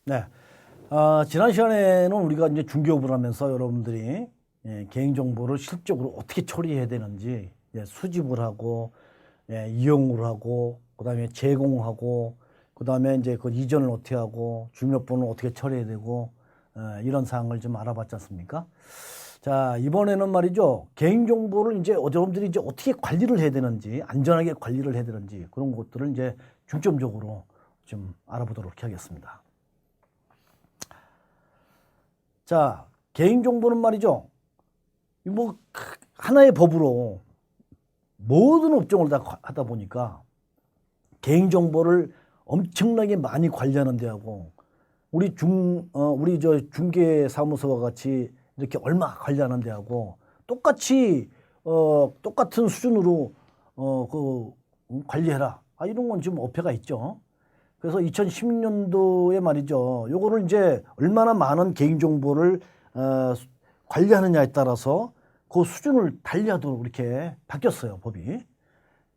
네. 지난 시간에는 우리가 이제 중개업을 하면서 여러분들이 개인정보를 실적으로 어떻게 처리해야 되는지 수집을 하고 이용을 하고 그다음에 제공하고 그다음에 이제 그 이전을 어떻게 하고 주민번호를 어떻게 처리해야 되고 이런 사항을 좀 알아봤지 않습니까? 자, 이번에는 말이죠. 개인정보를 이제 여러분들이 이제 어떻게 관리를 해야 되는지 안전하게 관리를 해야 되는지 그런 것들을 이제 중점적으로 좀 알아보도록 하겠습니다. 자, 개인정보는 말이죠. 뭐 하나의 법으로 모든 업종을 다 하다 보니까 개인정보를 엄청나게 많이 관리하는 데하고 우리 저 중개사무소와 같이 이렇게 얼마 관리하는 데하고 똑같이 똑같은 수준으로 관리해라. 이런 건 좀 어폐가 있죠. 그래서 2016년도에 말이죠. 요거를 이제 얼마나 많은 개인정보를 관리하느냐에 따라서 그 수준을 달리하도록 이렇게 바뀌었어요, 법이.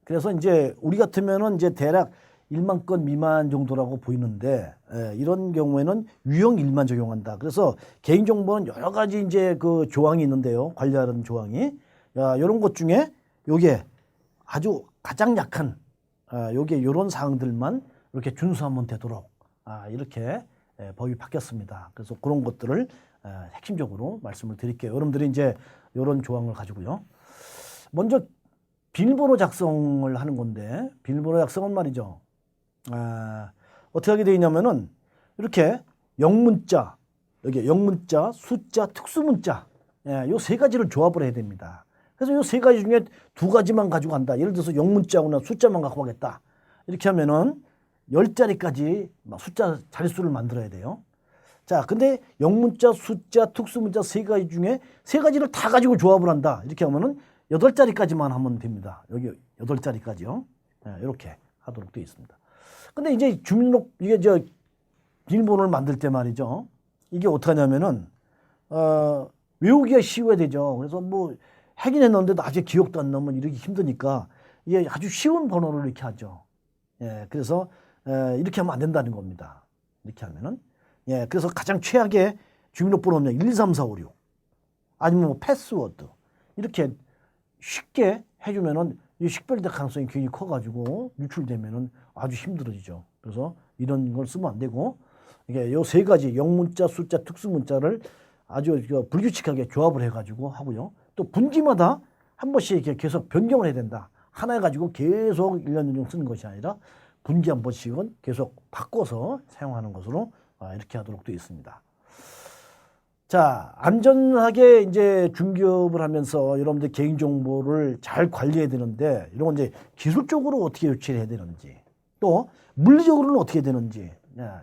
그래서 이제 우리 같으면은 이제 대략 1만 건 미만 정도라고 보이는데 이런 경우에는 유형 1만 적용한다. 그래서 개인정보는 여러 가지 이제 그 조항이 있는데요. 관리하는 조항이. 이런 것 중에 요게 아주 가장 약한 요게 요런 사항들만 이렇게 준수하면 되도록 이렇게 법이 바뀌었습니다. 그래서 그런 것들을 핵심적으로 말씀을 드릴게요. 여러분들이 이제 이런 조항을 가지고요. 먼저 비밀번호 작성을 하는 건데 비밀번호 작성은 말이죠. 어떻게 하게 되어 있냐면은 이렇게 영문자, 여기 영문자, 숫자, 특수문자 요 세 가지를 조합을 해야 됩니다. 그래서 요 세 가지 중에 두 가지만 가지고 간다. 예를 들어서 영문자거나 숫자만 갖고 가겠다. 이렇게 하면은 10자리까지 숫자 자릿수를 만들어야 돼요. 자, 근데 영문자, 숫자, 특수문자 세 가지 중에 세 가지를 다 가지고 조합을 한다. 이렇게 하면은 8자리까지만 하면 됩니다. 여기 8자리까지요. 이렇게 하도록 되어 있습니다. 근데 이제 이게 비밀번호를 만들 때 말이죠. 이게 어떻게 하냐면은, 외우기가 쉬워야 되죠. 그래서 뭐 하긴 했는데도 아직 기억도 안 나면 이러기 힘드니까 이게 아주 쉬운 번호를 이렇게 하죠. 그래서 이렇게 하면 안 된다는 겁니다. 이렇게 하면은. 그래서 가장 최악의 주민등록번호는 1, 2, 3, 4, 5, 6 아니면 뭐 패스워드 이렇게 쉽게 해주면은 이 식별될 가능성이 굉장히 커가지고 유출되면은 아주 힘들어지죠. 그래서 이런 걸 쓰면 안 되고 이게 요 세 가지 영문자, 숫자, 특수문자를 아주 불규칙하게 조합을 해가지고 하고요. 또 분기마다 한 번씩 이렇게 계속 변경을 해야 된다. 하나 가지고 계속 1년 연중 쓰는 것이 아니라 분기 한 번씩은 계속 바꿔서 사용하는 것으로 이렇게 하도록 되어 있습니다. 자, 안전하게 이제 중개업을 하면서 여러분들 개인정보를 잘 관리해야 되는데 이런 건 이제 기술적으로 어떻게 조치를 해야 되는지 또 물리적으로는 어떻게 되는지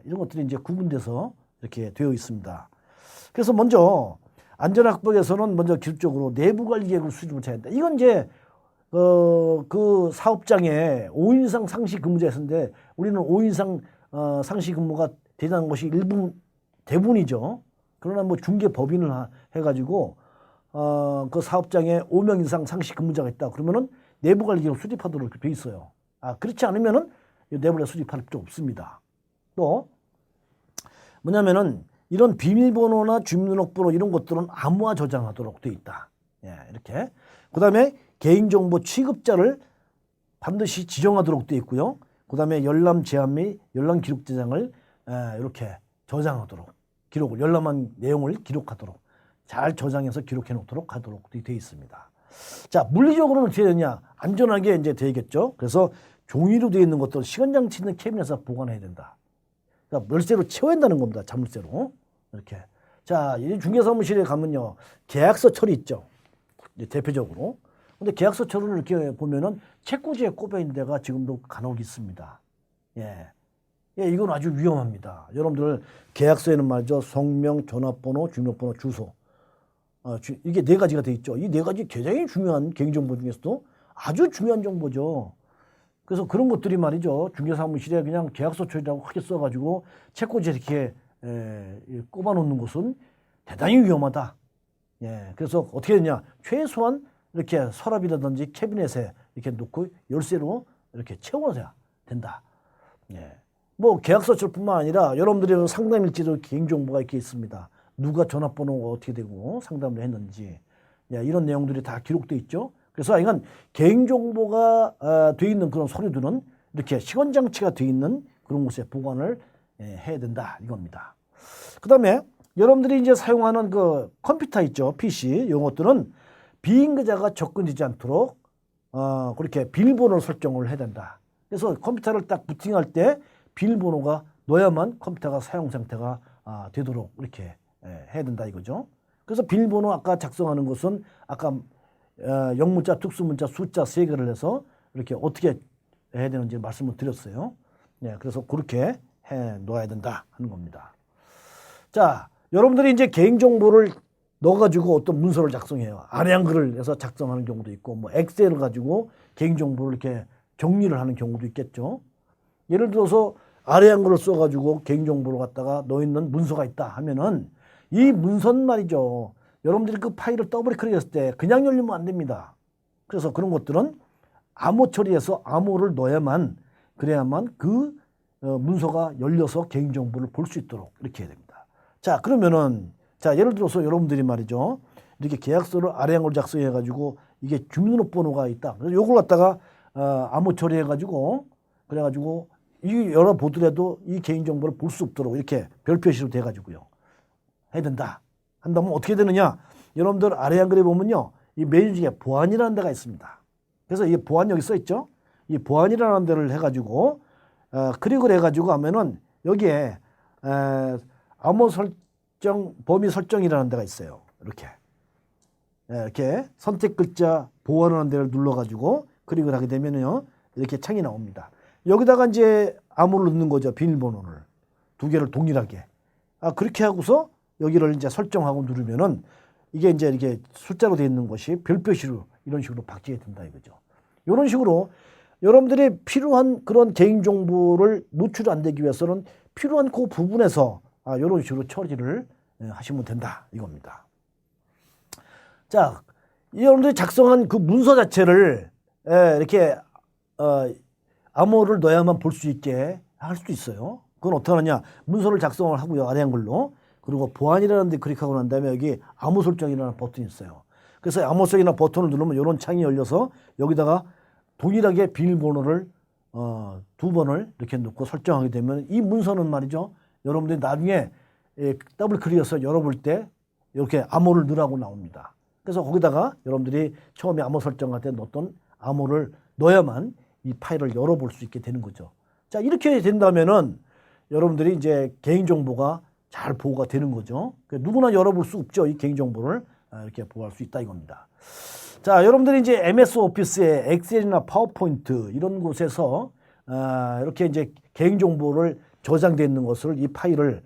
이런 것들이 이제 구분돼서 이렇게 되어 있습니다. 그래서 먼저 안전학법에서는 먼저 기술적으로 내부관리계획을 수립을 해야 한다. 이건 이제 그 사업장에 5인 이상 상시 근무자가 있는데 우리는 5인 이상 상시 근무가 되는 것이 대부분이죠. 그러나 뭐 중개법인을 해가지고 그 사업장에 5명 이상 상시 근무자가 있다. 그러면은 내부관리계획을 수립하도록 돼 있어요. 그렇지 않으면은 내부관리 수립할 필요 없습니다. 또 뭐냐면은 이런 비밀번호나 주민등록번호 이런 것들은 암호화 저장하도록 돼 있다. 이렇게. 그다음에 개인정보 취급자를 반드시 지정하도록 되어 있고요. 그다음에 열람 제한 및 열람 기록 저장을 이렇게 저장하도록 기록을 열람한 내용을 기록하도록 잘 저장해서 기록해 놓도록 하도록 되어 있습니다. 자, 물리적으로는 어떻게 되냐? 안전하게 이제 되겠죠. 그래서 종이로 되어 있는 것들 시간장치 있는 캐비넷에서 보관해야 된다. 그러니까 열쇠로 채워야 한다는 겁니다. 자물쇠로. 이렇게. 자, 이 중개사무실에 가면요. 계약서 처리 있죠. 이제 대표적으로. 근데 계약서 처리를 이렇게 보면은 책꽂이에 꼽혀 있는 데가 지금도 간혹 있습니다. 이건 아주 위험합니다. 여러분들 계약서에는 말이죠. 성명, 전화번호, 주민번호, 주소. 이게 네 가지가 돼 있죠. 이 네 가지 굉장히 중요한 개인정보 중에서도 아주 중요한 정보죠. 그래서 그런 것들이 말이죠. 중개사무실에 그냥 계약서 처리라고 크게 써가지고 책꽂이에 이렇게 꼽아 놓는 것은 대단히 위험하다. 그래서 어떻게 되냐. 최소한 이렇게 서랍이라든지 캐비넷에 이렇게 놓고 열쇠로 이렇게 채워야 된다. 뭐 계약서처뿐만 아니라 여러분들이 상담일지도 개인정보가 이렇게 있습니다. 누가 전화번호가 어떻게 되고 상담을 했는지 이런 내용들이 다 기록돼 있죠. 그래서 이건 개인정보가 돼 있는 그런 서류들은 이렇게 시건장치가 돼 있는 그런 곳에 보관을 해야 된다 이겁니다. 그 다음에 여러분들이 이제 사용하는 그 컴퓨터 있죠. PC 이런 것들은 비임계자가 접근되지 않도록 그렇게 비밀번호를 설정을 해야 된다. 그래서 컴퓨터를 딱 부팅할 때 비밀번호가 넣어야만 컴퓨터가 사용 상태가 되도록 이렇게 해야 된다 이거죠. 그래서 비밀번호 아까 작성하는 것은 아까 영문자, 특수문자, 숫자 3개를 해서 이렇게 어떻게 해야 되는지 말씀을 드렸어요. 그래서 그렇게 해 놓아야 된다 하는 겁니다. 자, 여러분들이 이제 개인정보를 넣어가지고 어떤 문서를 작성해요. 아량글을 해서 작성하는 경우도 있고, 뭐 엑셀을 가지고 개인정보를 이렇게 정리를 하는 경우도 있겠죠. 예를 들어서 아량글을 써가지고 개인정보를 갖다가 넣어있는 문서가 있다 하면은 이 문서는 말이죠. 여러분들이 그 파일을 더블 클릭했을 때 그냥 열리면 안 됩니다. 그래서 그런 것들은 암호 처리해서 암호를 넣어야만 그래야만 그 문서가 열려서 개인정보를 볼 수 있도록 이렇게 해야 됩니다. 자, 그러면은 자, 예를 들어서 여러분들이 말이죠. 이렇게 계약서를 아량을 작성해 가지고 이게 주민등록번호가 있다. 그래서 요걸 갖다가 암호 처리해 가지고 그래 가지고 이 열어보더라도 이 개인정보를 볼 수 없도록 이렇게 별 표시로 돼 가지고요. 해야 된다. 한다면 어떻게 되느냐? 여러분들 아래 한글에 보면요. 이 메뉴 중에 보안이라는 데가 있습니다. 그래서 이 보안 여기 써 있죠? 이 보안이라는 데를 해 가지고 클릭을 해 가지고 하면은 여기에 암호 설정, 범위 설정이라는 데가 있어요. 이렇게 선택 글자 보안이라는 데를 눌러 가지고 클릭을 하게 되면요. 이렇게 창이 나옵니다. 여기다가 이제 암호를 넣는 거죠. 비밀번호를. 2개를 동일하게. 그렇게 하고서 여기를 이제 설정하고 누르면은 이게 이제 이렇게 숫자로 되어 있는 것이 별표시로 이런 식으로 바뀌게 된다 이거죠. 이런 식으로 여러분들이 필요한 그런 개인정보를 노출 안 되기 위해서는 필요한 그 부분에서 이런 식으로 처리를 하시면 된다 이겁니다. 자, 여러분들이 작성한 그 문서 자체를 이렇게 암호를 넣어야만 볼 수 있게 할 수도 있어요. 그건 어떻게 하느냐. 문서를 작성을 하고요. 아래 한글로. 그리고 보안이라는 데 클릭하고 난 다음에 여기 암호 설정이라는 버튼이 있어요. 그래서 암호 설정이라는 버튼을 누르면 이런 창이 열려서 여기다가 동일하게 비밀번호를 2번을 이렇게 넣고 설정하게 되면 이 문서는 말이죠. 여러분들이 나중에 더블 클릭해서 열어볼 때 이렇게 암호를 넣으라고 나옵니다. 그래서 거기다가 여러분들이 처음에 암호 설정할 때 넣었던 암호를 넣어야만 이 파일을 열어볼 수 있게 되는 거죠. 자, 이렇게 된다면은 여러분들이 이제 개인정보가 잘 보호가 되는 거죠. 누구나 열어볼 수 없죠. 이 개인정보를 이렇게 보호할 수 있다 이겁니다. 자, 여러분들이 이제 MS 오피스에 엑셀이나 파워포인트 이런 곳에서 이렇게 이제 개인정보를 저장되어 있는 것을 이 파일을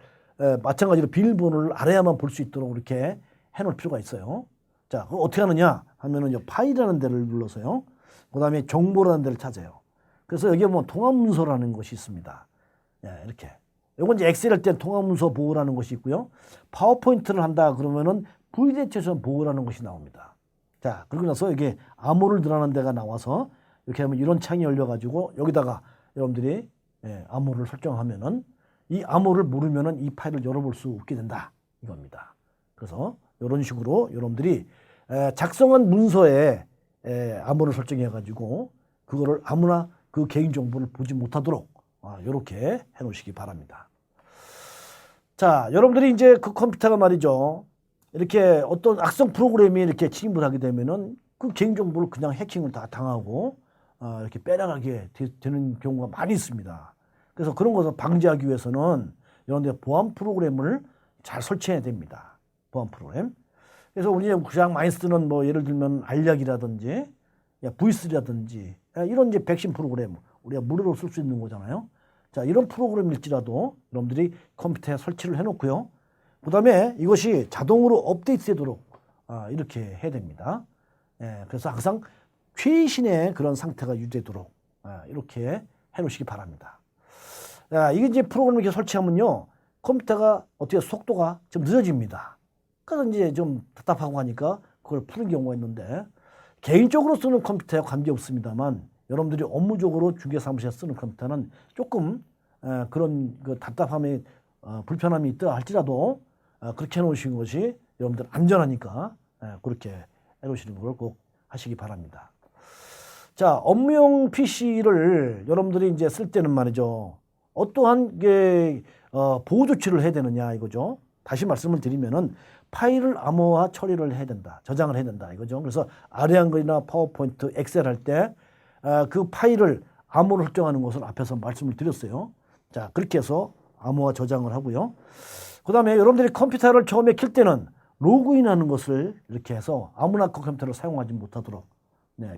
마찬가지로 비밀번호를 알아야만 볼 수 있도록 이렇게 해놓을 필요가 있어요. 자, 그럼 어떻게 하느냐 하면은 파일이라는 데를 눌러서요. 그 다음에 정보라는 데를 찾아요. 그래서 여기에 뭐 통합문서라는 것이 있습니다. 이렇게. 이건 이제 엑셀 할 때 통합문서 보호라는 것이 있고요. 파워포인트를 한다 그러면은 VDH에서 보호라는 것이 나옵니다. 자, 그러고 나서 이게 암호를 넣으라는 데가 나와서 이렇게 하면 이런 창이 열려가지고 여기다가 여러분들이 암호를 설정하면은 이 암호를 모르면은 이 파일을 열어볼 수 없게 된다 이겁니다. 그래서 이런 식으로 여러분들이 작성한 문서에 암호를 설정해가지고 그거를 아무나 그 개인정보를 보지 못하도록 이렇게 해놓으시기 바랍니다. 자, 여러분들이 이제 그 컴퓨터가 말이죠. 이렇게 어떤 악성 프로그램이 이렇게 침입을 하게 되면은 그 개인정보를 그냥 해킹을 다 당하고 이렇게 빼나가게 되는 경우가 많이 있습니다. 그래서 그런 것을 방지하기 위해서는 여러분들 보안 프로그램을 잘 설치해야 됩니다. 보안 프로그램. 그래서 우리가 가장 많이 쓰는 뭐 예를 들면 알약이라든지 V3라든지 이런 이제 백신 프로그램 우리가 무료로 쓸 수 있는 거잖아요. 자, 이런 프로그램일지라도 여러분들이 컴퓨터에 설치를 해놓고요. 그 다음에 이것이 자동으로 업데이트되도록 이렇게 해야 됩니다. 그래서 항상 최신의 그런 상태가 유지되도록 이렇게 해놓으시기 바랍니다. 이게 이제 프로그램을 이렇게 설치하면요. 컴퓨터가 어떻게 속도가 좀 늦어집니다. 그래서 이제 좀 답답하고 하니까 그걸 푸는 경우가 있는데 개인적으로 쓰는 컴퓨터에 관계없습니다만 여러분들이 업무적으로 중개사무실에 쓰는 컴퓨터는 조금 그런 그 답답함이 불편함이 있다 할지라도 그렇게 해놓으신 것이 여러분들 안전하니까 그렇게 해놓으시는 걸 꼭 하시기 바랍니다. 자, 업무용 PC를 여러분들이 이제 쓸 때는 말이죠. 어떠한 게 보호 조치를 해야 되느냐 이거죠. 다시 말씀을 드리면은 파일을 암호화 처리를 해야 된다. 저장을 해야 된다 이거죠. 그래서 아래한글이나 파워포인트, 엑셀 할 때 그 파일을 암호를 설정하는 것을 앞에서 말씀을 드렸어요. 자, 그렇게 해서 암호화 저장을 하고요. 그 다음에 여러분들이 컴퓨터를 처음에 킬 때는 로그인하는 것을 이렇게 해서 아무나 그 컴퓨터를 사용하지 못하도록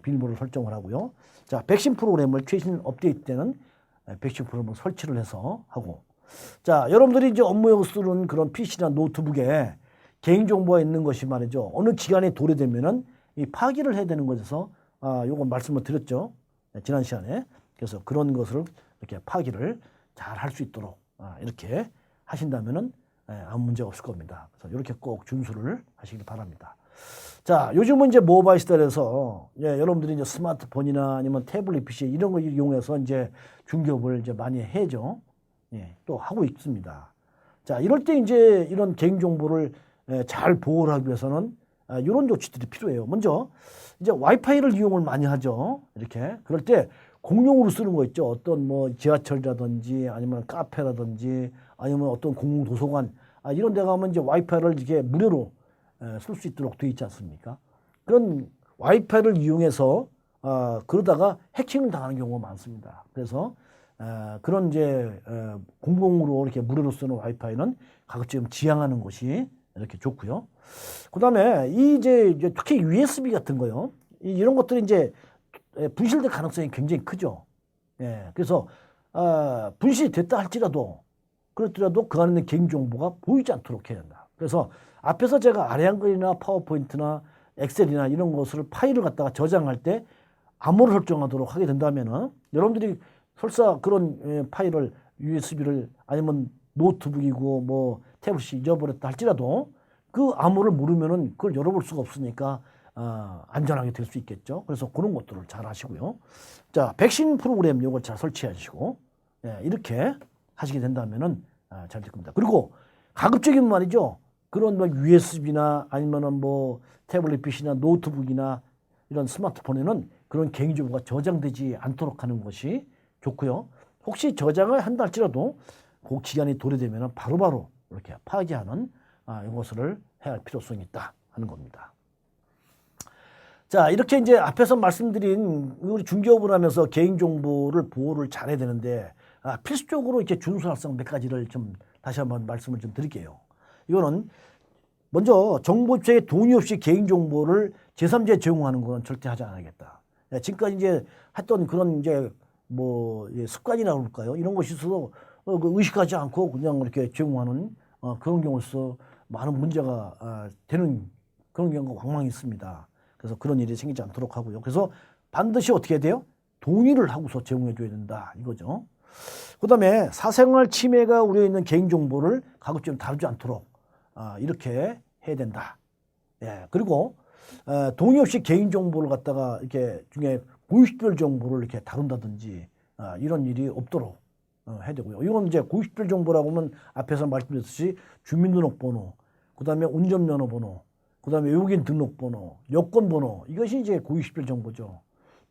비밀번호를 설정을 하고요. 자, 백신 프로그램을 최신 업데이트 때는 백신 프로그램을 설치를 해서 하고, 자, 여러분들이 이제 업무용 쓰는 그런 PC나 노트북에 개인정보가 있는 것이 말이죠. 어느 기간에 도래되면은 이 파기를 해야 되는 것에서 요거 말씀을 드렸죠. 지난 시간에. 그래서 그런 것을 이렇게 파기를 잘 할 수 있도록 이렇게 하신다면은 아무 문제 없을 겁니다. 그래서 이렇게 꼭 준수를 하시길 바랍니다. 자, 요즘은 이제 모바일 시대에서 여러분들이 이제 스마트폰이나 아니면 태블릿 PC 이런 걸 이용해서 이제 중개업을 이제 많이 해죠. 또 하고 있습니다. 자, 이럴 때 이제 이런 개인정보를 잘 보호를 하기 위해서는 이런 조치들이 필요해요. 먼저 이제 와이파이를 이용을 많이 하죠. 이렇게. 그럴 때 공용으로 쓰는 거 있죠. 어떤 뭐 지하철이라든지 아니면 카페라든지 아니면 어떤 공공도서관 이런 데 가면 이제 와이파이를 이렇게 무료로 쓸 수 있도록 되어 있지 않습니까? 그런 와이파이를 이용해서 그러다가 해킹을 당하는 경우가 많습니다. 그래서 그런 이제 공공으로 이렇게 무료로 쓰는 와이파이는 가급적 지양하는 것이 이렇게 좋고요. 그다음에 이제 특히 USB 같은 거요. 이런 것들이 이제 분실될 가능성이 굉장히 크죠. 그래서 분실이 됐다 할지라도 그렇더라도 그 안에 있는 개인정보가 보이지 않도록 해야 된다. 그래서 앞에서 제가 아래한글이나 파워포인트나 엑셀이나 이런 것을 파일을 갖다가 저장할 때 암호를 설정하도록 하게 된다면은 여러분들이 설사 그런 파일을 USB를 아니면 노트북이고 뭐 태블릿이 잊어버렸다 할지라도 그 암호를 모르면은 그걸 열어볼 수가 없으니까 안전하게 될 수 있겠죠. 그래서 그런 것들을 잘 하시고요. 자, 백신 프로그램 요걸 잘 설치하시고 이렇게 하시게 된다면은 잘 될 겁니다. 그리고 가급적이면 말이죠. 그런 뭐 USB나 아니면은 뭐 태블릿 PC나 노트북이나 이런 스마트폰에는 그런 개인정보가 저장되지 않도록 하는 것이 좋고요. 혹시 저장을 한다 할지라도 그 기간이 도래되면 바로바로 이렇게 파기하는 이것을 해야 할 필요성이 있다 하는 겁니다. 자, 이렇게 이제 앞에서 말씀드린 우리 중개업을 하면서 개인정보를 보호를 잘해야 되는데 필수적으로 이렇게 준수할 몇 가지를 좀 다시 한번 말씀을 좀 드릴게요. 이거는 먼저 정보 입자에 동의 없이 개인정보를 제3자에 제공하는 건 절대 하지 않아야겠다. 지금까지 이제 했던 그런 이제 뭐 습관이라 그럴까요? 이런 것이 있어서 의식하지 않고 그냥 이렇게 제공하는 그런 경우에서 많은 문제가 되는 그런 경우가 왕왕 있습니다. 그래서 그런 일이 생기지 않도록 하고요. 그래서 반드시 어떻게 해야 돼요? 동의를 하고서 제공해 줘야 된다 이거죠. 그다음에 사생활 침해가 우려있는 있는 개인정보를 가급적 다루지 않도록 이렇게 해야 된다. 그리고 동의 없이 개인정보를 갖다가 이렇게 중에 고유식별 정보를 이렇게 다룬다든지 이런 일이 없도록 해야 되고요. 이건 이제 고유식별 정보라고 하면 앞에서 말씀드렸듯이 주민등록번호, 그다음에 운전면허번호, 그다음에 외국인 등록번호, 여권번호 이것이 이제 고유식별 정보죠.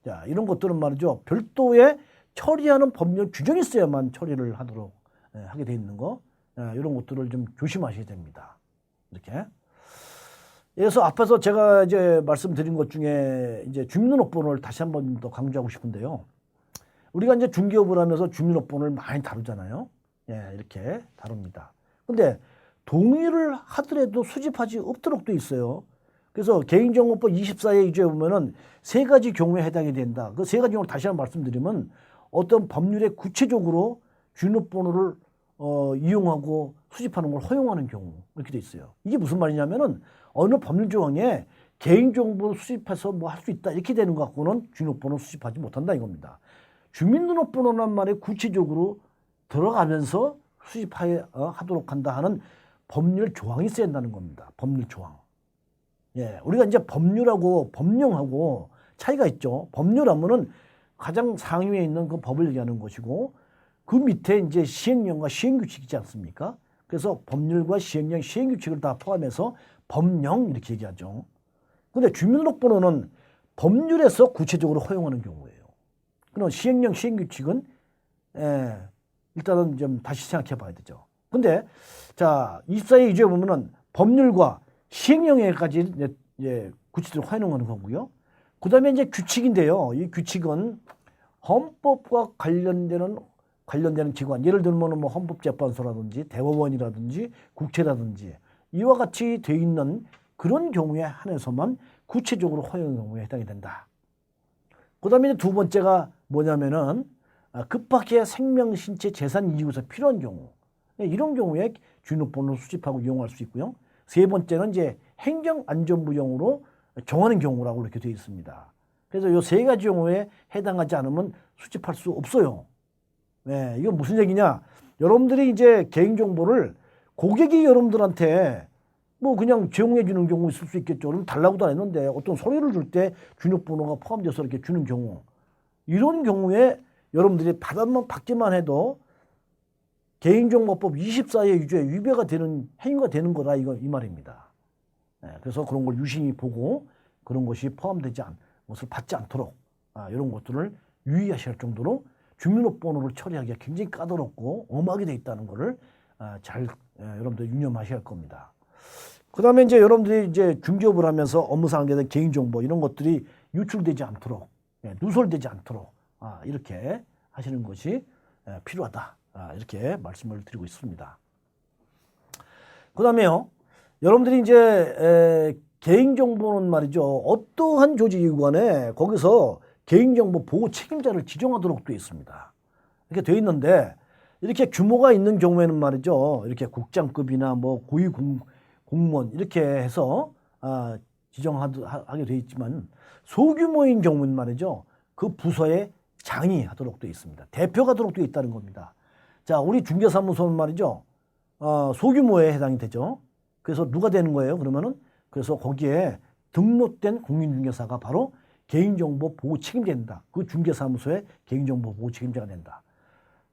자, 이런 것들은 말이죠. 별도의 처리하는 법률 규정이 있어야만 처리를 하도록 하게 돼 있는 거 이런 것들을 좀 조심하셔야 됩니다. 이렇게. 그래서 앞에서 제가 이제 말씀드린 것 중에 이제 주민등록번호를 다시 한 번 더 강조하고 싶은데요. 우리가 이제 중개업을 하면서 주민등록번호를 많이 다루잖아요. 이렇게 다룹니다. 근데 동의를 하더라도 수집하지 없도록 돼 있어요. 그래서 개인정보법 24에 이제 보면은 세 가지 경우에 해당이 된다. 그 세 가지 경우를 다시 한번 말씀드리면 어떤 법률에 구체적으로 주민번호를 이용하고 수집하는 걸 허용하는 경우 이렇게 돼 있어요. 이게 무슨 말이냐면은 어느 법률 조항에 개인정보를 수집해서 뭐 할 수 있다 이렇게 되는 것 갖고는 주민번호 수집하지 못한다 이겁니다. 주민등록번호란 말에 구체적으로 들어가면서 수집하도록 한다 하는 법률 조항이 있어야 한다는 겁니다. 법률 조항. 우리가 이제 법률하고 법령하고 차이가 있죠. 법률하면은 가장 상위에 있는 그 법을 얘기하는 것이고 그 밑에 이제 시행령과 시행규칙이 있지 않습니까? 그래서 법률과 시행령, 시행규칙을 다 포함해서 법령 이렇게 얘기하죠. 근데 주민등록번호는 법률에서 구체적으로 허용하는 경우예요. 그럼 시행령, 시행규칙은 일단은 좀 다시 생각해 봐야 되죠. 근데 자, 24의 2조에 보면은 법률과 시행령에까지 이제 구체적으로 허용하는 거고요. 그 다음에 이제 규칙인데요. 이 규칙은 헌법과 관련되는 기관, 예를 들면 뭐 헌법재판소라든지 대법원이라든지 국회라든지 이와 같이 돼 있는 그런 경우에 한해서만 구체적으로 허용 경우에 해당이 된다. 그 다음에 두 번째가 뭐냐면은 급하게 생명, 신체, 재산 이익에서 필요한 경우, 이런 경우에 주민등록번호를 수집하고 이용할 수 있고요. 세 번째는 이제 행정안전부용으로 정하는 경우라고 이렇게 되어 있습니다. 그래서 이 세 가지 경우에 해당하지 않으면 수집할 수 없어요. 네, 이건 무슨 얘기냐? 여러분들이 이제 개인정보를 고객이 여러분들한테 뭐 그냥 제공해 주는 경우 있을 수 있겠죠. 그럼 달라고도 안 했는데 어떤 서류를 줄 때 주민번호가 포함돼서 이렇게 주는 경우, 이런 경우에 여러분들이 받기만 해도 개인정보법 24의 2조에 위배가 되는 행위가 되는 거다, 이 말입니다. 네, 그래서 그런 걸 유심히 보고 그런 것이 포함되지 않은 것을 받지 않도록 이런 것들을 유의하셔야 할 정도로 주민등록번호를 처리하기가 굉장히 까다롭고 엄하게 돼 있다는 것을 잘 여러분들 유념하셔야 할 겁니다. 그 다음에 이제 여러분들이 이제 중개업을 하면서 업무상에 대한 개인정보 이런 것들이 유출되지 않도록, 누설되지 않도록 이렇게 하시는 것이 필요하다. 이렇게 말씀을 드리고 있습니다. 그 다음에요, 여러분들이 이제 개인정보는 말이죠. 어떠한 조직기관에 거기서 개인정보 보호 책임자를 지정하도록 되어 있습니다. 이렇게 되어 있는데, 이렇게 규모가 있는 경우에는 말이죠. 이렇게 국장급이나 뭐 고위 공무원 이렇게 해서 지정하게 되어 있지만, 소규모인 경우는 말이죠. 그 부서의 장이 하도록 되어 있습니다. 대표가 하도록 되어 있다는 겁니다. 자, 우리 중개사무소는 말이죠. 소규모에 해당이 되죠. 그래서 누가 되는 거예요? 그러면은, 그래서 거기에 등록된 공인중개사가 바로 개인정보 보호 책임자입니다. 그 중개사무소의 개인정보 보호 책임자가 된다.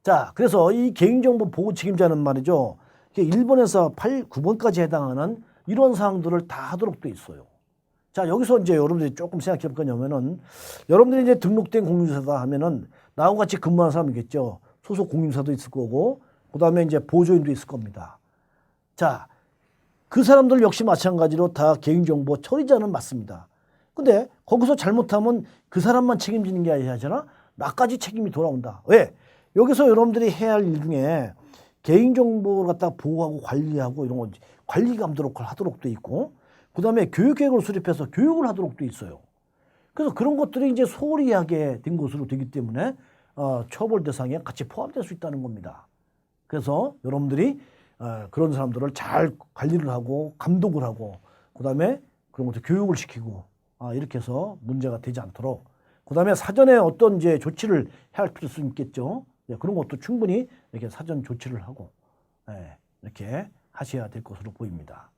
자, 그래서 이 개인정보 보호 책임자는 말이죠. 1번에서 9번까지 해당하는 이런 사항들을 다 하도록 되어 있어요. 자, 여기서 이제 여러분들이 조금 생각해 볼 거냐면은, 여러분들이 이제 등록된 공인중개사다 하면은 나하고 같이 근무하는 사람이겠죠. 소속 공인중개사도 있을 거고, 그 다음에 이제 보조인도 있을 겁니다. 자, 그 사람들 역시 마찬가지로 다 개인정보 처리자는 맞습니다. 근데 거기서 잘못하면 그 사람만 책임지는 게 아니라 나까지 책임이 돌아온다. 왜? 여기서 여러분들이 해야 할 일 중에 개인정보를 갖다가 보호하고 관리하고 이런 거 관리 감독을 하도록 돼 있고, 그 다음에 교육계획을 수립해서 교육을 하도록 돼 있어요. 그래서 그런 것들이 이제 소홀히 하게 된 것으로 되기 때문에 처벌 대상에 같이 포함될 수 있다는 겁니다. 그래서 여러분들이 그런 사람들을 잘 관리를 하고 감독을 하고, 그 다음에 그런 것들 교육을 시키고 이렇게 해서 문제가 되지 않도록, 그 다음에 사전에 어떤 이제 조치를 해야 할 필요성이 있겠죠. 그런 것도 충분히 이렇게 사전 조치를 하고 이렇게 하셔야 될 것으로 보입니다.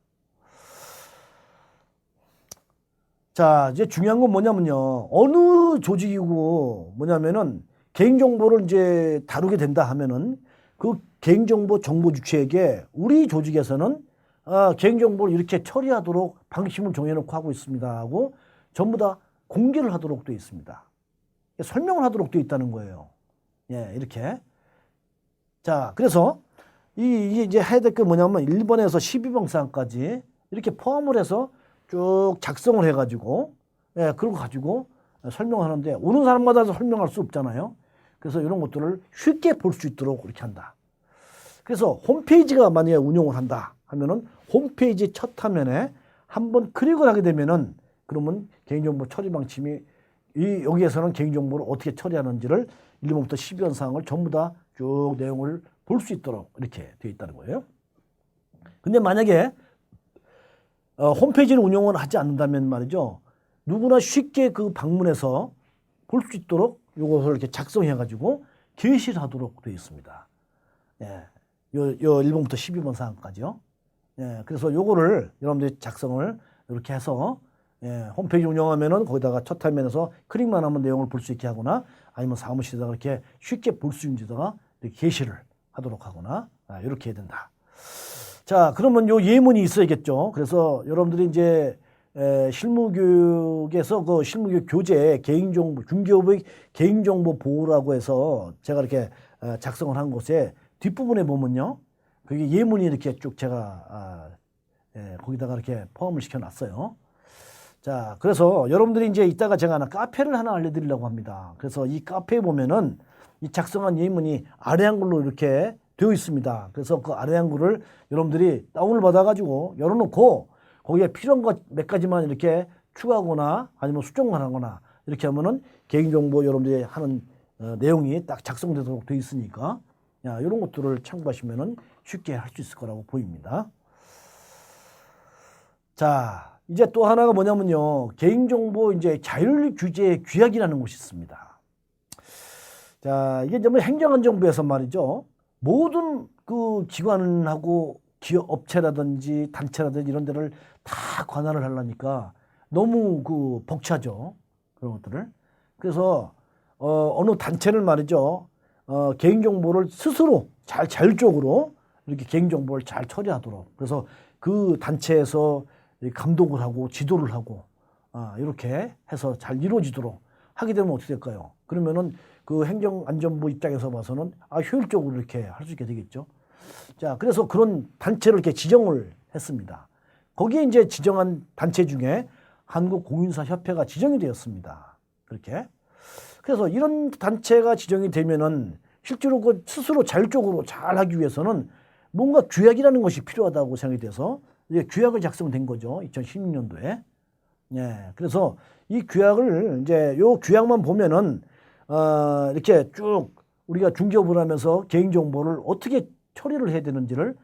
자, 이제 중요한 건 뭐냐면요. 어느 조직이고 뭐냐면은 개인정보를 이제 다루게 된다 하면은 그 개인정보 정보 주체에게 우리 조직에서는 개인정보를 이렇게 처리하도록 방침을 정해놓고 하고 있습니다 하고 전부 다 공개를 하도록 되어 있습니다. 설명을 하도록 되어 있다는 거예요. 예, 이렇게. 자, 그래서 이게 이제 해야 될 게 뭐냐면 1번에서 12번 사항까지 이렇게 포함을 해서 쭉 작성을 해가지고, 그걸 가지고 설명하는데 오는 사람마다 설명할 수 없잖아요. 그래서 이런 것들을 쉽게 볼 수 있도록 이렇게 한다. 그래서 홈페이지가 만약에 운영을 한다 하면은 홈페이지 첫 화면에 한번 클릭을 하게 되면은 그러면 개인정보 처리 방침이 여기에서는 개인정보를 어떻게 처리하는지를 1번부터 12번 사항을 전부 다 쭉 내용을 볼 수 있도록 이렇게 되어 있다는 거예요. 근데 만약에 홈페이지를 운영을 하지 않는다면 말이죠. 누구나 쉽게 그 방문해서 볼 수 있도록 이것을 이렇게 작성해 가지고 게시를 하도록 되어 있습니다. 예. 요 1번부터 12번 사항까지요. 예. 그래서 요거를 여러분들이 작성을 이렇게 해서 홈페이지 운영하면은 거기다가 첫 화면에서 클릭만 하면 내용을 볼 수 있게 하거나 아니면 사무실에다가 이렇게 쉽게 볼 수 있는 데다가 이렇게 게시를 하도록 하거나 이렇게 해야 된다. 자, 그러면 요 예문이 있어야겠죠. 그래서 여러분들이 이제 실무교육에서 그 실무교육 교재 개인정보 중개업의 개인정보 보호라고 해서 제가 이렇게 작성을 한 곳에 뒷부분에 보면요, 그게 예문이 이렇게 쭉 제가 거기다가 이렇게 포함을 시켜놨어요. 자, 그래서 여러분들이 이제 이따가 제가 카페를 하나 알려드리려고 합니다. 그래서 이 카페에 보면은 이 작성한 예문이 아래 한글로 이렇게 되어 있습니다. 그래서 그 아래 한글을 여러분들이 다운을 받아가지고 열어놓고 거기에 필요한 것 몇 가지만 이렇게 추가하거나 아니면 수정만 하거나 이렇게 하면은 개인정보 여러분들이 하는 내용이 딱 작성되도록 되어 있으니까 이런 것들을 참고하시면은 쉽게 할 수 있을 거라고 보입니다. 자, 이제 또 하나가 뭐냐면요, 개인정보 이제 자율 규제 규약이라는 것이 있습니다. 자, 이게 뭐 행정안전부에서 말이죠, 모든 그 기관하고 기업 업체라든지 단체라든지 이런 데를 다 관할을 하려니까 너무 그 벅차죠, 그런 것들을. 그래서 어느 단체는 말이죠, 개인정보를 스스로 자율적으로 이렇게 개인정보를 잘 처리하도록, 그래서 그 단체에서 감독을 하고 지도를 하고 이렇게 해서 잘 이루어지도록 하게 되면 어떻게 될까요? 그러면은 그 행정안전부 입장에서 봐서는 효율적으로 이렇게 할 수 있게 되겠죠. 자, 그래서 그런 단체를 이렇게 지정을 했습니다. 거기에 이제 지정한 단체 중에 한국공인사협회가 지정이 되었습니다. 그렇게. 그래서 이런 단체가 지정이 되면은 실제로 그 스스로 자율적으로 잘 하기 위해서는 뭔가 규약이라는 것이 필요하다고 생각이 돼서 이제 규약을 작성된 거죠. 2016년도에. 예. 그래서 이 규약을 이제 요 규약만 보면은 이렇게 쭉 우리가 중개업을 하면서 개인정보를 어떻게 처리를 해야 되는지를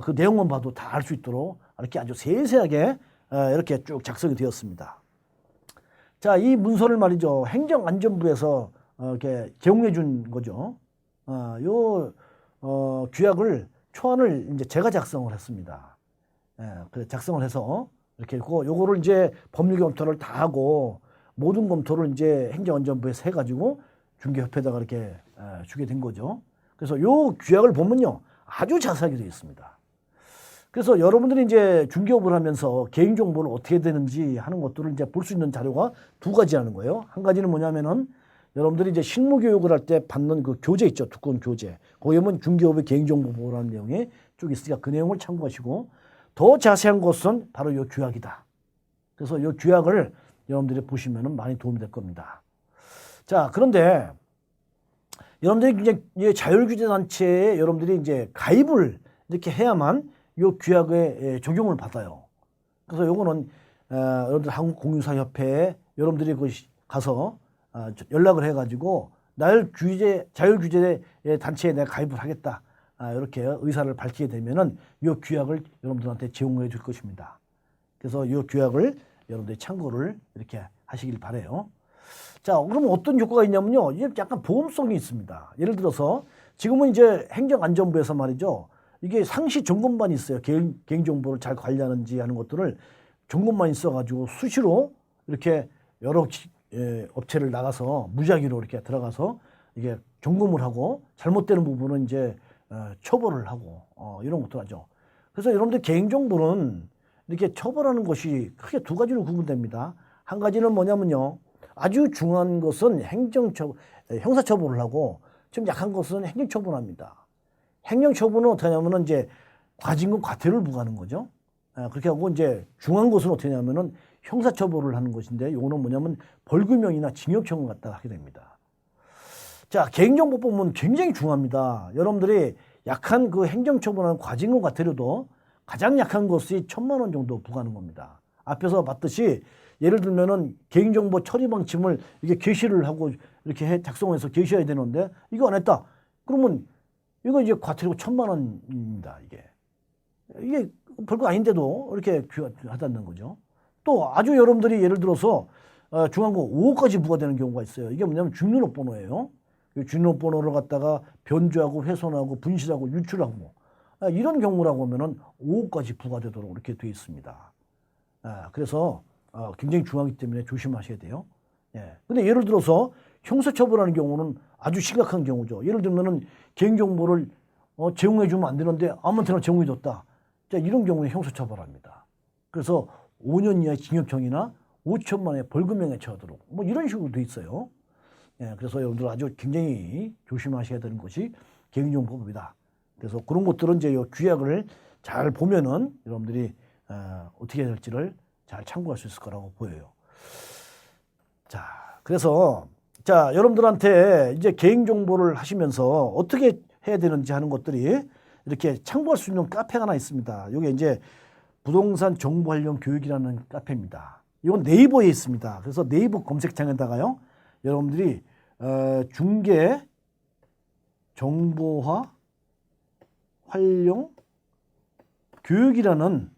그 내용만 봐도 다 알 수 있도록 이렇게 아주 세세하게 이렇게 쭉 작성이 되었습니다. 자, 이 문서를 말이죠, 행정안전부에서 이렇게 제공해 준 거죠. 요 규약을 초안을 이제 제가 작성을 했습니다. 그래서 작성을 해서 이렇게 했고, 요거를 이제 법률 검토를 다 하고 모든 검토를 이제 행정안전부에서 해가지고 중개협회에다가 이렇게 주게 된 거죠. 그래서 요 규약을 보면요, 아주 자세하게 되어 있습니다. 그래서 여러분들이 이제 중개업을 하면서 개인정보를 어떻게 되는지 하는 것들을 이제 볼 수 있는 자료가 두 가지라는 거예요. 한 가지는 뭐냐면은 여러분들이 이제 실무교육을 할 때 받는 그 교재 있죠. 두꺼운 교재. 거기에 보면 중개업의 개인정보 보호라는 내용이 쭉 있으니까 그 내용을 참고하시고, 더 자세한 것은 바로 이 규약이다. 그래서 이 규약을 여러분들이 보시면 많이 도움이 될 겁니다. 자, 그런데 여러분들이 이제 자율규제단체에 여러분들이 이제 가입을 이렇게 해야만 이 규약에 적용을 받아요. 그래서 요거는 여러분들 한국공인사협회에 여러분들이 가서 연락을 해가지고 자율규제 단체에 내가 가입을 하겠다, 이렇게 의사를 밝히게 되면은 이 규약을 여러분들한테 제공해 줄 것입니다. 그래서 이 규약을 여러분들이 참고를 이렇게 하시길 바래요. 자, 그러면 어떤 효과가 있냐면요, 이게 약간 보험성이 있습니다. 예를 들어서 지금은 이제 행정안전부에서 말이죠, 이게 상시 점검반이 있어요. 개인정보를 잘 관리하는지 하는 것들을 점검만 있어가지고 수시로 이렇게 여러 업체를 나가서 무작위로 이렇게 들어가서 이게 점검을 하고 잘못되는 부분은 이제 처벌을 하고 이런 것도 하죠. 그래서 여러분들 개인정보는 이렇게 처벌하는 것이 크게 두 가지로 구분됩니다. 한 가지는 뭐냐면요, 아주 중요한 것은 형사처벌을 하고 좀 약한 것은 행정처분합니다. 행정처분은 어떻게 하냐면은 이제 과징금 과태료를 부과하는 거죠. 그렇게 하고 이제 중요한 것은 어떻게 하냐면은 형사처벌을 하는 것인데, 요거는 뭐냐면 벌금형이나 징역형을 갖다가 하게 됩니다. 자, 개인정보법은 굉장히 중요합니다. 여러분들이 약한 그 행정처분하는 과징금 과태료도 가장 약한 것이 1,000만 원 정도 부과하는 겁니다. 앞에서 봤듯이 예를 들면은 개인정보 처리 방침을 이게 게시를 하고 이렇게 작성해서 게시해야 되는데 이거 안 했다, 그러면 이거 이제 과태료 1,000만 원입니다. 이게 별거 아닌데도 이렇게 하다는 거죠. 또 아주 여러분들이 예를 들어서 중요한 거 5억까지 부과되는 경우가 있어요. 이게 뭐냐면 주민등록번호예요. 주민등록번호를 갖다가 변조하고 훼손하고 분실하고 유출하고 이런 경우라고 하면은 5억까지 부과되도록 이렇게 되어 있습니다. 그래서 굉장히 중요하기 때문에 조심하셔야 돼요. 예. 근데 예를 들어서 형사처벌하는 경우는 아주 심각한 경우죠. 예를 들면은 개인정보를 제공해주면 안 되는데 아무한테나 제공해줬다. 자, 이런 경우에 형사처벌합니다. 그래서 5년 이하의 징역형이나 5천만 원의 벌금형에 처하도록 뭐 이런 식으로 돼 있어요. 예, 그래서 여러분들 아주 굉장히 조심하셔야 되는 것이 개인정보법이다. 그래서 그런 것들은 이제 요 규약을 잘 보면은 여러분들이 어떻게 해야 될지를 잘 참고할 수 있을 거라고 보여요. 자, 그래서 자, 여러분들한테 이제 개인정보를 하시면서 어떻게 해야 되는지 하는 것들이 이렇게 참고할 수 있는 카페가 하나 있습니다. 이게 이제 부동산 정보 활용 교육이라는 카페입니다. 이건 네이버에 있습니다. 그래서 네이버 검색창에다가요, 여러분들이 중개 정보화 활용 교육이라는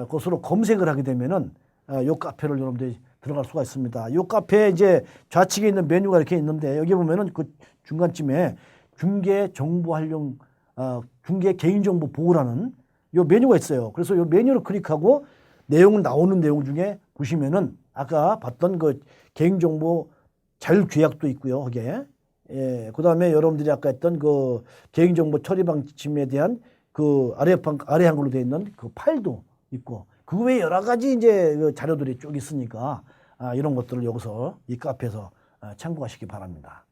곳으로 검색을 하게 되면은 요 카페를 여러분들이 들어갈 수가 있습니다. 요 카페에 이제 좌측에 있는 메뉴가 이렇게 있는데 여기 보면은 그 중간쯤에 중개 정보 활용 중개 개인정보 보호라는 요 메뉴가 있어요. 그래서 요 메뉴를 클릭하고 내용 나오는 내용 중에 보시면은 아까 봤던 그 개인정보 자율규약도 있고요. 거기에 예, 그다음에 여러분들이 아까 했던 그 개인정보 처리 방침에 대한 그 아래 한글로 되어 있는 그 파일도 있고 그 외에 여러 가지 이제 그 자료들이 쭉 있으니까 이런 것들을 여기서 이 카페에서 참고하시기 바랍니다.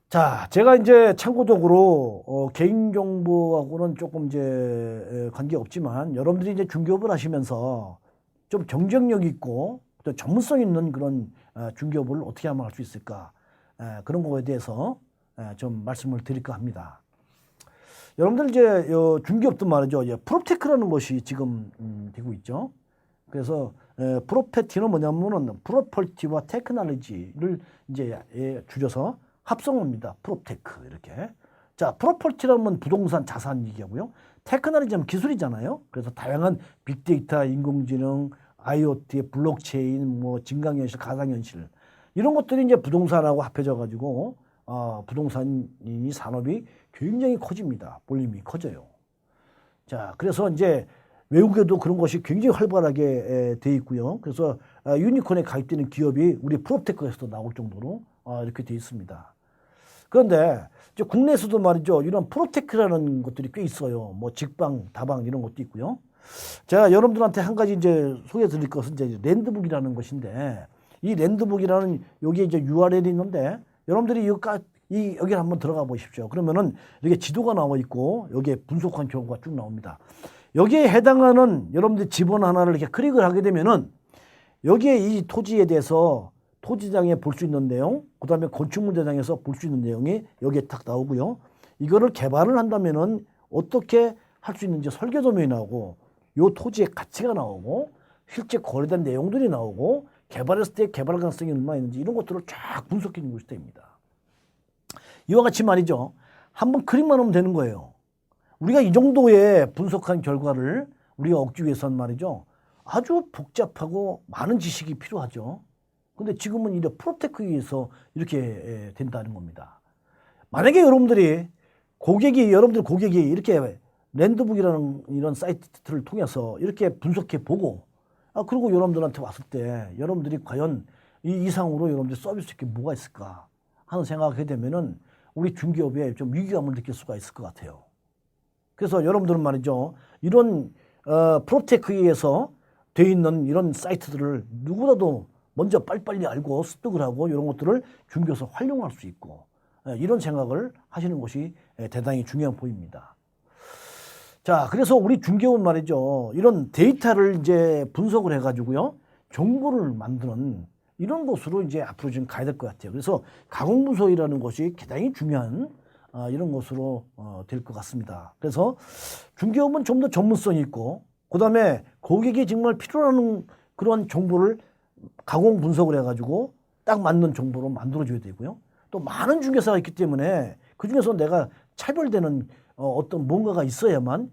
자, 제가 이제 참고적으로 개인정보하고는 조금 이제 관계 없지만 여러분들이 이제 중개업을 하시면서 좀 경쟁력 있고 또 전문성 있는 그런 중개업을 어떻게 하면 할 수 있을까 그런 거에 대해서 좀 말씀을 드릴까 합니다. 여러분들 이제 중개업도 말이죠. 프롭테크라는 것이 지금 되고 있죠. 그래서 프로페티는 뭐냐면은 프로퍼티와 테크놀로지를 이제 줄여서 합성어입니다. 프롭테크 이렇게. 자, 프로퍼티라면 부동산 자산 얘기하고요. 테크놀로지는 기술이잖아요. 그래서 다양한 빅데이터, 인공지능, IoT, 블록체인, 뭐 증강현실, 가상현실 이런 것들이 이제 부동산하고 합해져 가지고 부동산 산업이 굉장히 커집니다. 볼륨이 커져요. 자, 그래서 이제 외국에도 그런 것이 굉장히 활발하게 돼 있고요. 그래서 유니콘에 가입되는 기업이 우리 프롭테크에서도 나올 정도로 이렇게 돼 있습니다. 그런데 이제 국내에서도 말이죠. 이런 프로테크라는 것들이 꽤 있어요. 뭐 직방, 다방 이런 것도 있고요. 제가 여러분들한테 한 가지 이제 소개해 드릴 것은 이제 랜드북이라는 것인데 이 랜드북이라는 여기에 이제 URL이 있는데 여러분들이 여기를 한번 들어가 보십시오. 그러면은 이렇게 지도가 나와 있고 여기에 분석한 결과가 쭉 나옵니다. 여기에 해당하는 여러분들 지번 하나를 이렇게 클릭을 하게 되면은 여기에 이 토지에 대해서 토지장에 볼 수 있는 내용, 그 다음에 건축물 대장에서 볼 수 있는 내용이 여기에 딱 나오고요. 이거를 개발을 한다면은 어떻게 할 수 있는지 설계 도면이 나오고 요 토지의 가치가 나오고 실제 거래된 내용들이 나오고 개발했을 때 개발 가능성이 얼마나 있는지 이런 것들을 쫙 분석해 주는 것이 됩니다. 이와 같이 말이죠. 한번 클릭만 하면 되는 거예요. 우리가 이 정도의 분석한 결과를 우리가 얻기 위해서는 말이죠. 아주 복잡하고 많은 지식이 필요하죠. 근데 지금은 이제 프로테크에 의해서 이렇게 된다는 겁니다. 만약에 여러분들 고객이 이렇게 랜드북이라는 이런 사이트를 통해서 이렇게 분석해 보고 그리고 여러분들한테 왔을 때 여러분들이 과연 이 이상으로 여러분들 서비스 게 뭐가 있을까 하는 생각을 하게 되면은 우리 중개업에 좀 위기감을 느낄 수가 있을 것 같아요. 그래서 여러분들은 말이죠. 이런 프로테크에 의해서 돼 있는 이런 사이트들을 누구라도 먼저 빨리빨리 알고 습득을 하고 이런 것들을 중개에서 활용할 수 있고 이런 생각을 하시는 것이 대단히 중요한 보입니다. 자, 그래서 우리 중개업은 말이죠. 이런 데이터를 이제 분석을 해가지고요. 정보를 만드는 이런 곳으로 이제 앞으로 좀 가야 될 것 같아요. 그래서 가공분석이라는 것이 대단히 중요한 이런 것으로 될 것 같습니다. 그래서 중개업은 좀 더 전문성이 있고 그다음에 고객이 정말 필요한 그런 정보를 가공 분석을 해가지고 딱 맞는 정보로 만들어줘야 되고요. 또 많은 중개사가 있기 때문에 그중에서 내가 차별되는 어떤 뭔가가 있어야만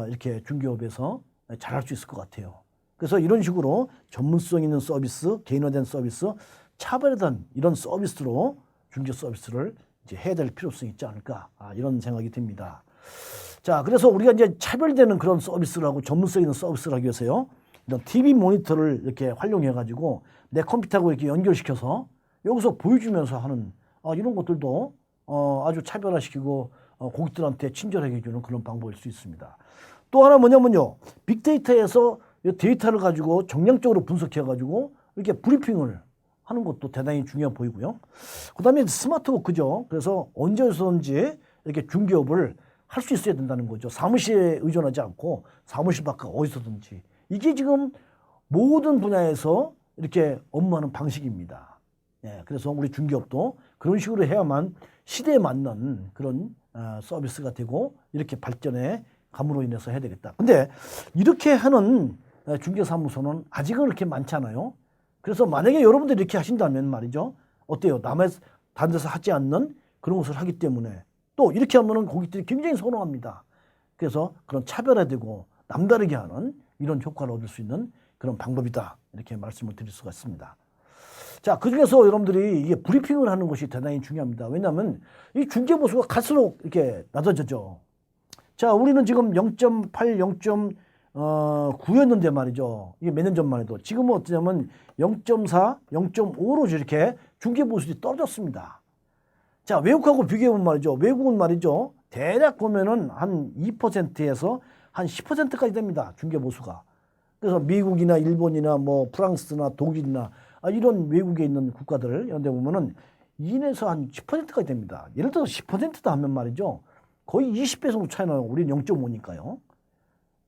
이렇게 중개업에서 잘할 수 있을 것 같아요. 그래서 이런 식으로 전문성 있는 서비스, 개인화된 서비스, 차별화된 이런 서비스로 중개 서비스를 이제 해야 될 필요성이 있지 않을까 이런 생각이 듭니다. 자, 그래서 우리가 이제 차별되는 그런 서비스라고 전문성 있는 서비스를 하기 위해서요. 이런 TV 모니터를 이렇게 활용해 가지고 내 컴퓨터하고 이렇게 연결시켜서 여기서 보여주면서 하는 이런 것들도 아주 차별화시키고 고객들한테 친절하게 해주는 그런 방법일 수 있습니다. 또 하나 뭐냐면요. 빅데이터에서 데이터를 가지고 정량적으로 분석해 가지고 이렇게 브리핑을 하는 것도 대단히 중요해 보이고요. 그 다음에 스마트워크죠. 그래서 언제서든지 이렇게 중개업을 할 수 있어야 된다는 거죠. 사무실에 의존하지 않고 사무실 밖에 어디서든지. 이게 지금 모든 분야에서 이렇게 업무하는 방식입니다. 예, 그래서 우리 중개업도 그런 식으로 해야만 시대에 맞는 그런 서비스가 되고 이렇게 발전해 감으로 인해서 해야 되겠다. 근데 이렇게 하는 중개사무소는 아직은 그렇게 많지 않아요. 그래서 만약에 여러분들이 이렇게 하신다면 말이죠. 어때요? 남의 다른 데서 하지 않는 그런 것을 하기 때문에 또 이렇게 하면은 고객들이 굉장히 선호합니다. 그래서 그런 차별화되고 남다르게 하는 이런 효과를 얻을 수 있는 그런 방법이다. 이렇게 말씀을 드릴 수가 있습니다. 자, 그 중에서 여러분들이 이게 브리핑을 하는 것이 대단히 중요합니다. 왜냐하면 이 중개보수가 갈수록 이렇게 낮아져죠. 자, 우리는 지금 0.8, 0.9였는데 말이죠. 이게 몇 년 전만 해도. 지금은 어쩌냐면 0.4, 0.5로 이렇게 중개보수율이 떨어졌습니다. 자, 외국하고 비교해보면 말이죠. 외국은 말이죠. 대략 보면은 한 2%에서 한 10%까지 됩니다. 중개보수가. 그래서 미국이나 일본이나 뭐 프랑스나 독일이나 이런 외국에 있는 국가들 이런 데 보면은 2에서 한 10%까지 됩니다. 예를 들어서 10%다 하면 말이죠. 거의 20배 정도 차이 나요. 우리는 0.5니까요.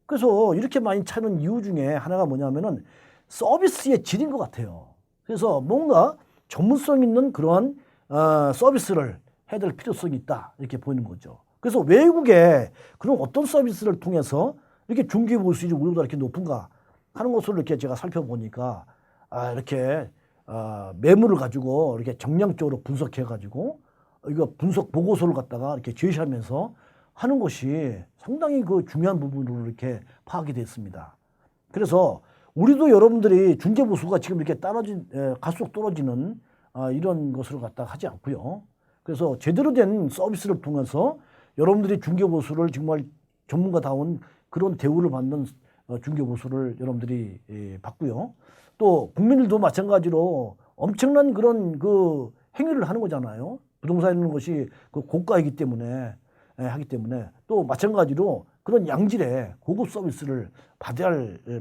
그래서 이렇게 많이 차는 이유 중에 하나가 뭐냐면은 서비스의 질인 것 같아요. 그래서 뭔가 전문성 있는 그러한 서비스를 해야 될 필요성이 있다. 이렇게 보이는 거죠. 그래서 외국에 그런 어떤 서비스를 통해서 이렇게 중개보수율이 우리보다 이렇게 높은가 하는 것을 이렇게 제가 살펴보니까 이렇게 매물을 가지고 이렇게 정량적으로 분석해 가지고 이거 분석 보고서를 갖다가 이렇게 제시하면서 하는 것이 상당히 그 중요한 부분으로 이렇게 파악이 됐습니다. 그래서 우리도 여러분들이 중개보수가 지금 이렇게 갈수록 떨어지는 이런 것을 갖다가 하지 않고요. 그래서 제대로 된 서비스를 통해서 여러분들이 중개보수를 정말 전문가다운 그런 대우를 받는 중개보수를 여러분들이 받고요. 또 국민들도 마찬가지로 엄청난 그런 그 행위를 하는 거잖아요. 부동산이라는 것이 그 고가이기 때문에 하기 때문에 또 마찬가지로 그런 양질의 고급 서비스를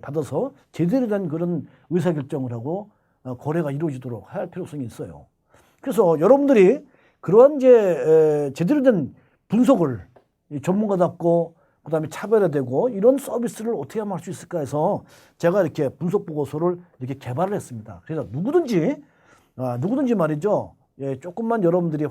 받아서 제대로 된 그런 의사결정을 하고 거래가 이루어지도록 할 필요성이 있어요. 그래서 여러분들이 그러한 이제 제대로 된 분석을 전문가답고 그다음에 차별화되고 이런 서비스를 어떻게 하면 할 수 있을까 해서 제가 이렇게 분석 보고서를 이렇게 개발을 했습니다. 그래서 누구든지 말이죠. 조금만 여러분들이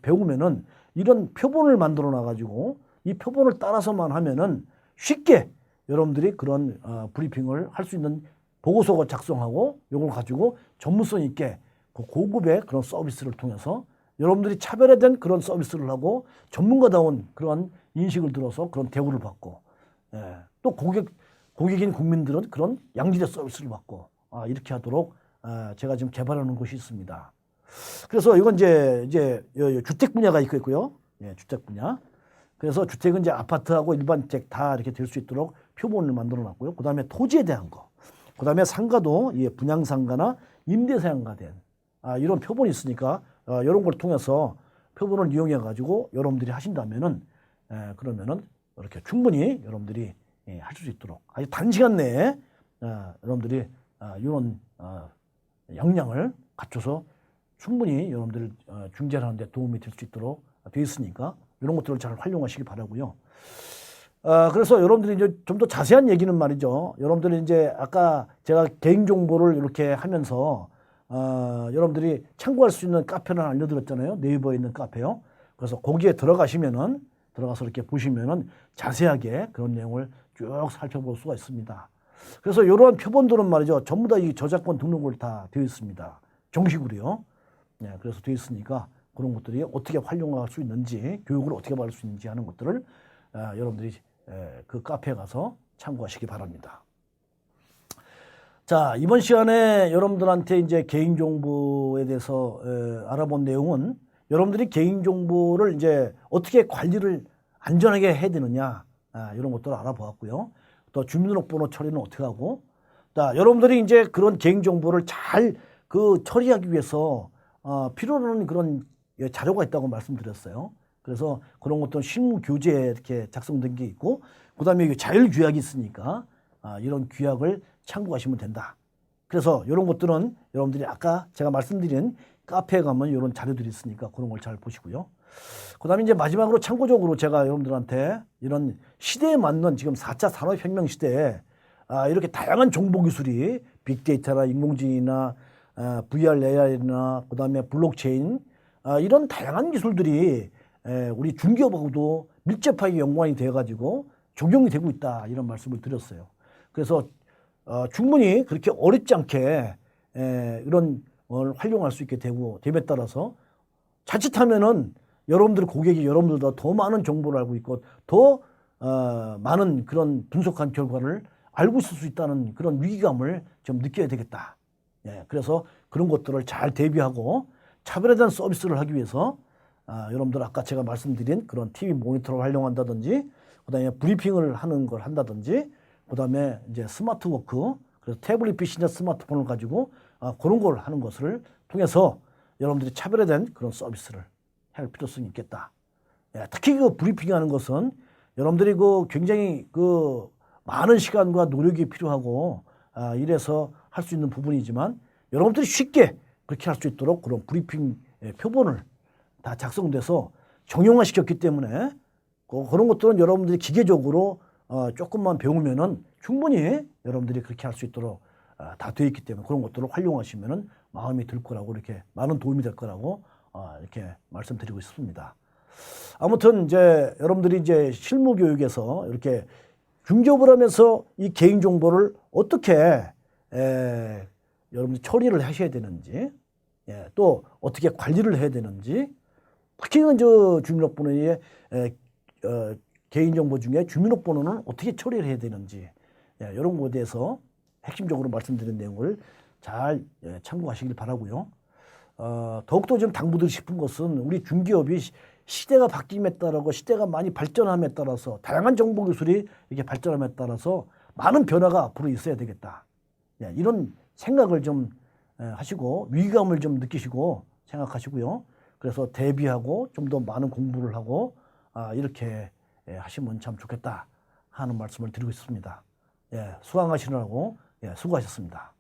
배우면은 이런 표본을 만들어 놔가지고 이 표본을 따라서만 하면은 쉽게 여러분들이 그런 브리핑을 할 수 있는 보고서가 작성하고 이걸 가지고 전문성 있게 고급의 그런 서비스를 통해서 여러분들이 차별화된 그런 서비스를 하고 전문가다운 그런 인식을 들어서 그런 대우를 받고 또 고객인 국민들은 그런 양질의 서비스를 받고 이렇게 하도록 제가 지금 개발해 놓은 것이 있습니다. 그래서 이건 이제 주택 분야가 있고요. 예, 주택 분야. 그래서 주택은 이제 아파트하고 일반 주택 다 이렇게 될 수 있도록 표본을 만들어 놨고요. 그 다음에 토지에 대한 거. 그 다음에 상가도 분양상가나 임대상가 된 이런 표본이 있으니까 이런 걸 통해서 표본을 이용해 가지고 여러분들이 하신다면은 그러면은 이렇게 충분히 여러분들이 할 수 있도록 아주 단시간 내에 여러분들이 이런 역량을 갖춰서 충분히 여러분들 중재를 하는데 도움이 될 수 있도록 되어 있으니까 이런 것들을 잘 활용하시기 바라고요. 그래서 여러분들이 이제 좀 더 자세한 얘기는 말이죠. 여러분들이 이제 아까 제가 개인정보를 이렇게 하면서 여러분들이 참고할 수 있는 카페를 알려드렸잖아요. 네이버에 있는 카페요. 그래서 거기에 들어가서 이렇게 보시면은 자세하게 그런 내용을 쭉 살펴볼 수가 있습니다. 그래서 이러한 표본들은 말이죠. 전부 다 이 저작권 등록을 다 되어 있습니다. 정식으로요. 네, 그래서 되어 있으니까 그런 것들이 어떻게 활용할 수 있는지, 교육을 어떻게 받을 수 있는지 하는 것들을 여러분들이 그 카페에 가서 참고하시기 바랍니다. 자, 이번 시간에 여러분들한테 이제 개인정보에 대해서 알아본 내용은 여러분들이 개인정보를 이제 어떻게 관리를 안전하게 해야 되느냐, 이런 것들을 알아보았고요. 또 주민등록번호 처리는 어떻게 하고, 자, 여러분들이 이제 그런 개인정보를 잘 그 처리하기 위해서 필요로 하는 그런 자료가 있다고 말씀드렸어요. 그래서 그런 것도 실무 교재에 이렇게 작성된 게 있고, 그다음에 자율 규약이 있으니까 이런 규약을 참고하시면 된다. 그래서 이런 것들은 여러분들이 아까 제가 말씀드린 카페에 가면 이런 자료들이 있으니까 그런 걸 잘 보시고요. 그다음에 이제 마지막으로 참고적으로 제가 여러분들한테 이런 시대에 맞는 지금 4차 산업혁명 시대에 이렇게 다양한 정보 기술이 빅데이터나 인공지능이나 VR, AI나 그다음에 블록체인 이런 다양한 기술들이 우리 중기업하고도 밀접하게 연관이 되어가지고 적용이 되고 있다 이런 말씀을 드렸어요. 그래서 충분히 그렇게 어렵지 않게 이런 걸 활용할 수 있게 되고 됨에 따라서 자칫하면은 여러분들 고객이 여러분들보다 더 많은 정보를 알고 있고 더 많은 그런 분석한 결과를 알고 있을 수 있다는 그런 위기감을 좀 느껴야 되겠다. 그래서 그런 것들을 잘 대비하고 차별에 대한 서비스를 하기 위해서 여러분들 아까 제가 말씀드린 그런 TV 모니터를 활용한다든지 그다음에 브리핑을 하는 걸 한다든지 그다음에 이제 스마트 워크 그래서 태블릿 PC나 스마트폰을 가지고 그런 걸 하는 것을 통해서 여러분들이 차별에 대한 그런 서비스를 할 필요성이 있겠다. 특히 그 브리핑하는 것은 여러분들이 그 굉장히 그 많은 시간과 노력이 필요하고 이래서 할 수 있는 부분이지만 여러분들이 쉽게 그렇게 할 수 있도록 그런 브리핑 표본을 다 작성돼서 정형화 시켰기 때문에 그런 것들은 여러분들이 기계적으로 조금만 배우면은 충분히 여러분들이 그렇게 할 수 있도록 다 되어 있기 때문에 그런 것들을 활용하시면은 마음이 들 거라고 이렇게 많은 도움이 될 거라고 이렇게 말씀드리고 싶습니다. 아무튼 이제 여러분들이 이제 실무 교육에서 이렇게 중개업을 하면서 이 개인 정보를 어떻게 여러분들이 처리를 하셔야 되는지, 또 어떻게 관리를 해야 되는지, 특히 저 주민등록번호의 개인정보 중에 주민등록번호는 어떻게 처리를 해야 되는지 이런 것에 대해서 핵심적으로 말씀드린 내용을 잘 참고하시길 바라고요. 더욱더 좀 당부드리고 싶은 것은 우리 중개업이 시대가 바뀜에 따라서 시대가 많이 발전함에 따라서 다양한 정보 기술이 이렇게 발전함에 따라서 많은 변화가 앞으로 있어야 되겠다. 이런 생각을 좀 하시고 위기감을 좀 느끼시고 생각하시고요. 그래서 대비하고 좀 더 많은 공부를 하고 이렇게 하시면 참 좋겠다 하는 말씀을 드리고 있습니다. 수강하시느라고 수고하셨습니다.